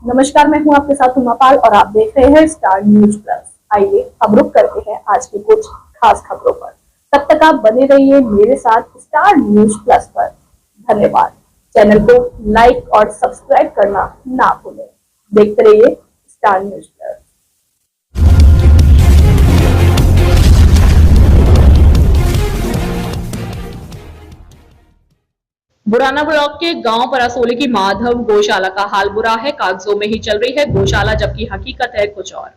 नमस्कार, मैं हूं आपके साथ उमापाल और आप देख रहे हैं स्टार न्यूज प्लस। आइए हम रुक करते हैं आज की कुछ खास खबरों पर। तब तक आप बने रहिए मेरे साथ स्टार न्यूज प्लस पर। धन्यवाद। चैनल को लाइक और सब्सक्राइब करना ना भूलें। देखते रहिए स्टार न्यूज प्लस। बुराना ब्लॉक के गांव परासोली की माधव गौशाला का हाल बुरा है। कागजों में ही चल रही है गौशाला, जबकि हकीकत है कुछ और।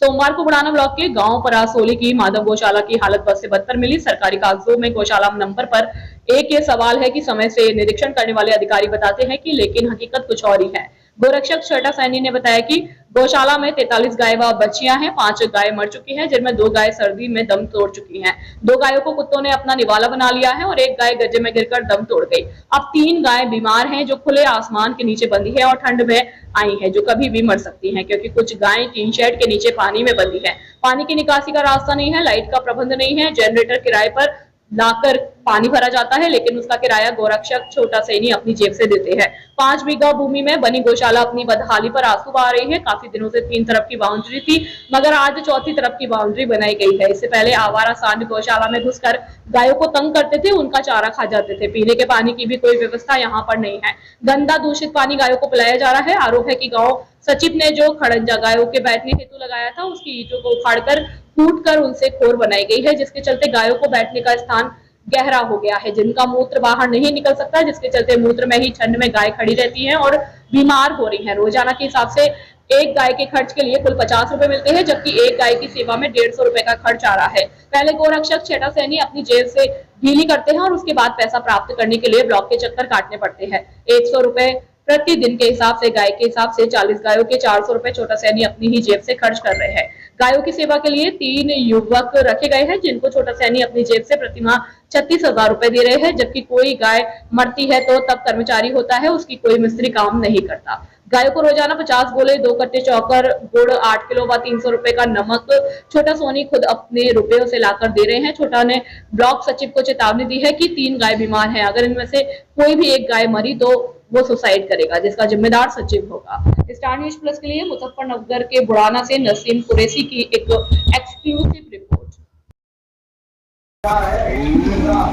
सोमवार को बुराना ब्लॉक के गांव परासोली की माधव गौशाला की हालत बद से बदतर मिली। सरकारी कागजों में गौशाला नंबर पर एक ये सवाल है कि समय से निरीक्षण करने वाले अधिकारी बताते हैं कि, लेकिन हकीकत कुछ और ही है। गोरक्षक छठा सैनी ने बताया कि गौशाला में 43 गाय व बच्चियां हैं। 5 गाय मर चुकी हैं, जिनमें 2 गाय सर्दी में दम तोड़ चुकी हैं। 2 गायों को कुत्तों ने अपना निवाला बना लिया है और 1 गाय गड्ढे में गिरकर दम तोड़ गई। अब 3 गाय बीमार हैं, जो खुले आसमान के नीचे बंधी है और ठंड में आई है, जो कभी भी मर सकती हैं, क्योंकि कुछ गायें टीन शेड के नीचे पानी में बंधी है। पानी की निकासी का रास्ता नहीं है, लाइट का प्रबंध नहीं है। जनरेटर किराए पर लाकर पानी भरा जाता है, लेकिन उसका किराया गोरक्षक छोटा सैनी अपनी जेब से देते हैं। 5 बीघा भूमि में बनी गौशाला अपनी बदहाली पर आंसू बहा रही है। काफी दिनों से 3 तरफ की बाउंड्री थी, मगर आज 4थी तरफ की बाउंड्री बनाई गई है। इससे पहले आवारा सांड गौशाला में घुसकर गायों को तंग करते थे, उनका चारा खा जाते थे। पीने के पानी की भी कोई व्यवस्था यहाँ पर नहीं है। गंदा दूषित पानी गायों को पिलाया जा रहा है। आरोप है कि गाँव सचिव ने जो खड़ंजा गायों के बैठने हेतु लगाया था, उसकी ईंटों को उखाड़कर कूटकर उनसे खोर बनाई गई है, जिसके चलते गायों को बैठने का स्थान गहरा हो गया है, जिनका मूत्र बाहर नहीं निकल सकता, जिसके चलते मूत्र में ही ठंड में गाय खड़ी रहती हैं और बीमार हो रही हैं। रोजाना के हिसाब से एक गाय के खर्च के लिए कुल 50 रुपए मिलते हैं, जबकि एक गाय की सेवा में 150 रुपए का खर्च आ रहा है। पहले गोरक्षक छठा सैनी अपनी जेब से ढीली करते हैं और उसके बाद पैसा प्राप्त करने के लिए ब्लॉक के चक्कर काटने पड़ते हैं। 100 रुपए प्रतिदिन के हिसाब से, गाय के हिसाब से 40 गायों के 400 रुपए छोटा सैनी अपनी ही जेब से खर्च कर रहे हैं। गायों की सेवा के लिए 3 युवक रखे गए हैं, जिनको छोटा सैनी अपनी जेब से प्रतिमाह 36,000 रुपए दे रहे हैं, जबकि कोई गाय मरती है तो तब कर्मचारी होता है, उसकी कोई मिस्त्री काम नहीं करता। गायों को रोजाना 50 गोले, 2 कट्टे चौकर, गुड़ 8 किलो व 300 रुपए का नमक छोटा सोनी खुद अपने रुपयों से लाकर दे रहे हैं। छोटा ने ब्लॉक सचिव को चेतावनी दी है कि 3 गाय बीमार हैं, अगर इनमें से कोई भी एक गाय मरी तो वो सुसाइड करेगा, जिसका जिम्मेदार सचिव होगा। स्टार न्यूज प्लस के लिए मुजफ्फरनगर के बुराना से नसीम कुरैशी की एक एक्सक्लूसिव रिपोर्ट।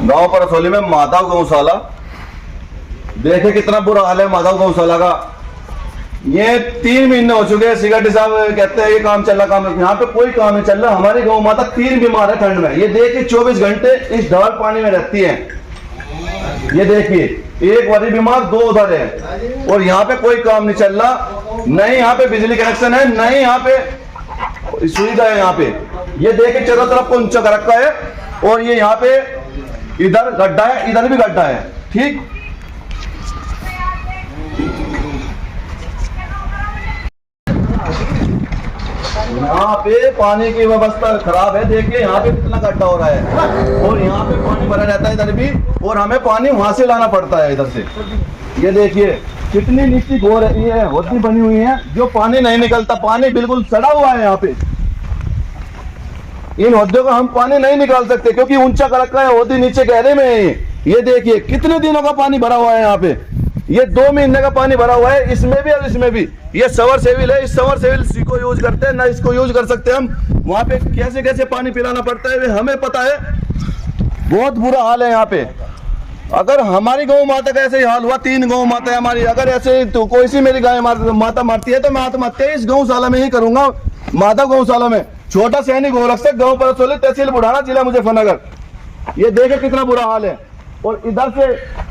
गांव परासोली में माधव गौशाला, देखे कितना बुरा हाल है माधव गौशाला का। ये 3 महीने हो चुके हैं। सिक्योरिटी साहब कहते हैं ये काम चल रहा, काम यहाँ पे कोई काम नहीं चल रहा। हमारी गौ माता 3 बीमार है ठंड में। ये देखिए 24 घंटे इस ढाल पानी में रहती है। ये देखिए, एक वाली बीमार, 2 उधर है, और यहाँ पे कोई काम नहीं चल रहा। नहीं यहाँ पे बिजली कनेक्शन है, नहीं यहाँ पे सुविधा है। यहाँ पे ये देखिए चारों तरफ को ऊंचा कर रखा है, और ये यहाँ पे इधर गड्ढा है, इधर भी गड्ढा है। ठीक, यहाँ पे पानी की व्यवस्था खराब है। देखिए यहाँ पे कितना गड्ढा हो रहा है, और यहाँ पे पानी भरा रहता है इधर भी, और हमें पानी वहां से लाना पड़ता है इधर से। ये देखिए कितनी नीची हो रही है, होती बनी हुई है, जो पानी नहीं निकलता। पानी बिल्कुल सड़ा हुआ है यहाँ पे। इन होद्दों का हम पानी नहीं निकाल सकते, क्योंकि ऊंचा कर रखा है, होदी नीचे गहरे में है। ये देखिए कितने दिनों का पानी भरा हुआ है यहाँ पे। ये 2 महीने का पानी भरा हुआ है, इसमें भी और इसमें भी। ये सवर सेविल है, इस सवर सेविल को यूज करते हैं ना, इसको यूज कर सकते हैं हम। वहां पे कैसे कैसे पानी पिलाना पड़ता है हमें पता है। बहुत बुरा हाल है यहाँ पे। अगर हमारी गौ माता का ऐसे ही हाल हुआ, 3 गौ माता है हमारी, अगर ऐसे तो कोई सी मेरी गाय माता मरती है तो मैं आत्महत्या इस गौशाला में ही करूंगा, माधव गौशाला में। छोटा सैनी गोरक्षक, गांव परासोली, तहसील बुढ़ाना, जिला मुजफ्फरनगर। ये देखे कितना बुरा हाल है, और इधर से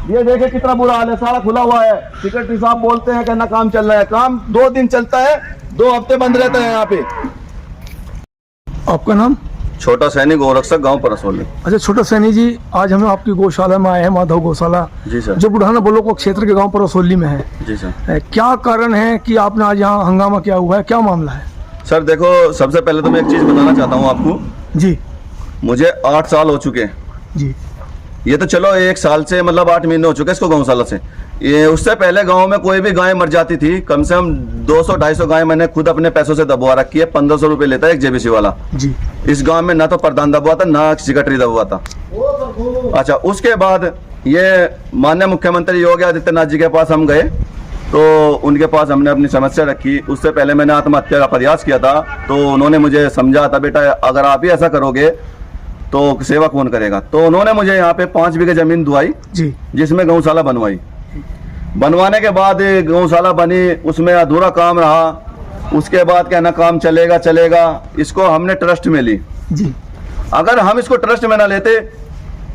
ये देखे कितना बुरा हाल है, सारा खुला हुआ है। सेक्रेटरी साहब बोलते हैं कि ना काम चल रहा है। काम 2 दिन चलता है, 2 हफ्ते बंद रहता है यहाँ पे। आपका नाम? छोटा सैनी गोरक्षक, गांव परासोली। अच्छा छोटा सैनी जी, आज हम आपकी गौशाला में आए हैं, माधव गौशाला। जी सर। जो बुढ़ाना ब्लॉक क्षेत्र के गांव परासोली में है। जी सर। क्या कारण है कि आपने आज यहाँ हंगामा किया हुआ है, क्या मामला है? सर देखो, सबसे पहले तो मैं एक चीज बताना चाहता हूँ आपको। जी। मुझे 8 साल हो चुके हैं। जी। ये तो चलो 1 साल से, मतलब 8 महीने हो चुके इसको गौशाला से। ये उससे पहले गांव में कोई भी गाय मर जाती थी, कम से कम 200-250 गाय मैंने खुद अपने पैसों से दबवा रखी है। 1500 रुपए लेता है एक जेबीसी वाला। जी। इस गांव में ना तो प्रधान दबवा था, ना सेक्रेटरी दबवा था। अच्छा, उसके बाद ये माननीय मुख्यमंत्री योगी आदित्यनाथ जी के पास हम गए, तो उनके पास हमने अपनी समस्या रखी। उससे पहले मैंने आत्महत्या का प्रयास किया था, तो उन्होंने मुझे समझा था, बेटा अगर आप ही ऐसा करोगे तो सेवा कौन करेगा। तो उन्होंने मुझे यहाँ पे 5 बीघे जमीन दुआई जी, जिसमें गौशाला बनवाई। बनवाने के बाद गौशाला बनी, उसमें अधूरा काम रहा। उसके बाद कहना काम चलेगा चलेगा, इसको हमने ट्रस्ट में ली। जी, अगर हम इसको ट्रस्ट में ना लेते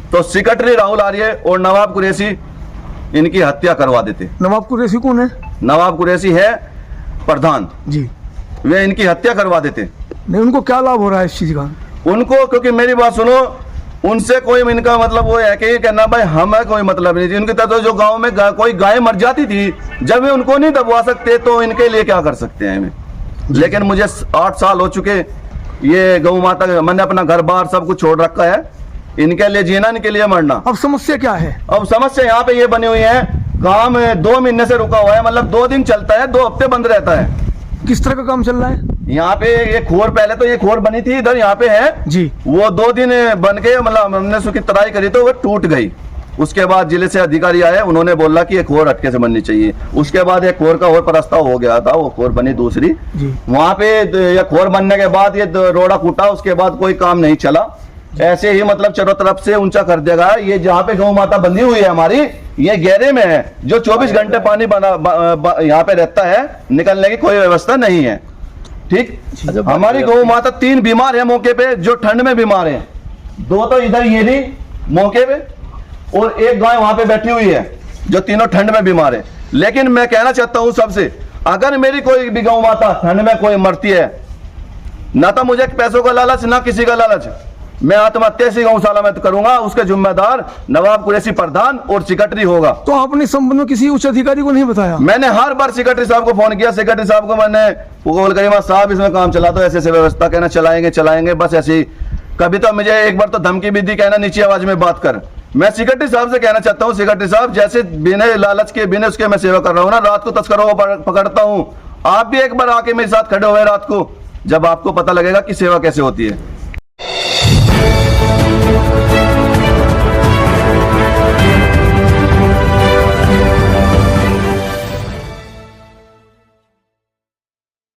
तो सेक्रेटरी राहुल आर्य और नवाब कुरैशी इनकी हत्या करवा देते। नवाब कुरैशी कौन है? नवाब कुरैशी है प्रधान, जी, वे इनकी हत्या करवा देते। नहीं, उनको क्या लाभ हो रहा है इस चीज का? उनको, क्योंकि मेरी बात सुनो, उनसे कोई इनका मतलब वो है कि कहना भाई हमें कोई मतलब नहीं थी। उनकी तरह जो गांव में कोई गाय मर जाती थी, जब वे उनको नहीं दबवा सकते तो इनके लिए क्या कर सकते हैं। लेकिन मुझे 8 साल हो चुके, ये गौ माता, मैंने अपना घर बार सब कुछ छोड़ रखा है, इनके लिए जीना, इनके लिए मरना। अब समस्या क्या है? अब समस्या यहाँ पे ये बनी हुई है, काम 2 महीने से रुका हुआ है, मतलब 2 दिन चलता है, 2 हफ्ते बंद रहता है। किस तरह का काम चल रहा है? यहाँ पे ये खोर, पहले तो ये खोर बनी थी इधर, यहाँ पे है जी, वो 2 दिन बन के, मतलब हमने उसकी तराई करी तो वो टूट गई। उसके बाद जिले से अधिकारी आए, उन्होंने बोला कि ये खोर हटके से बननी चाहिए। उसके बाद एक खोर का और प्रस्ताव हो गया था, वो खोर बनी दूसरी। वहां पे ये खोर बनने के बाद ये रोड़ा कूटा, उसके बाद कोई काम नहीं चला। ऐसे ही मतलब चारों तरफ से ऊंचा कर दिया गया। ये जहाँ पे गौ माता बंधी हुई है हमारी, ये गहरे में है, जो 24 घंटे पानी यहाँ पे रहता है, निकलने की कोई व्यवस्था नहीं है। ठीक, हमारी गौ माता 3 बीमार है मौके पे, जो ठंड में बीमार है। 2 तो इधर ये नहीं मौके पे, और एक गाय वहां पे बैठी हुई है, जो तीनों ठंड में बीमार है। लेकिन मैं कहना चाहता हूं सबसे, अगर मेरी कोई भी गौ माता ठंड में कोई मरती है, ना तो मुझे पैसों का लालच, ना किसी का लालच, मैं आत्महत्या से गौशाला में करूंगा। उसके जिम्मेदार नवाब कुरैशी प्रधान और सेक्रेटरी होगा। तो आपने इस संबंध में किसी उच्च अधिकारी को नहीं बताया? मैंने हर बार सेक्रेटरी साहब को फोन किया। सेक्रेटरी साहब को मैंने बोल करीमा साहब इसमें काम चला दो, ऐसे व्यवस्था, कहना चलाएंगे चलाएंगे, बस ऐसे ही। कभी तो मुझे एक बार तो धमकी भी दी, कहना नीची आवाज में बात कर। मैं सेक्रेटरी साहब से कहना चाहता हूँ, सेक्रेटरी साहब जैसे बिना लालच के, बिना उसके मैं सेवा कर रहा हूँ ना, रात को तस्करों को पकड़ता हूँ। आप भी एक बार आके मेरे साथ खड़े हुए रात को, जब आपको पता लगेगा कि सेवा कैसे होती है।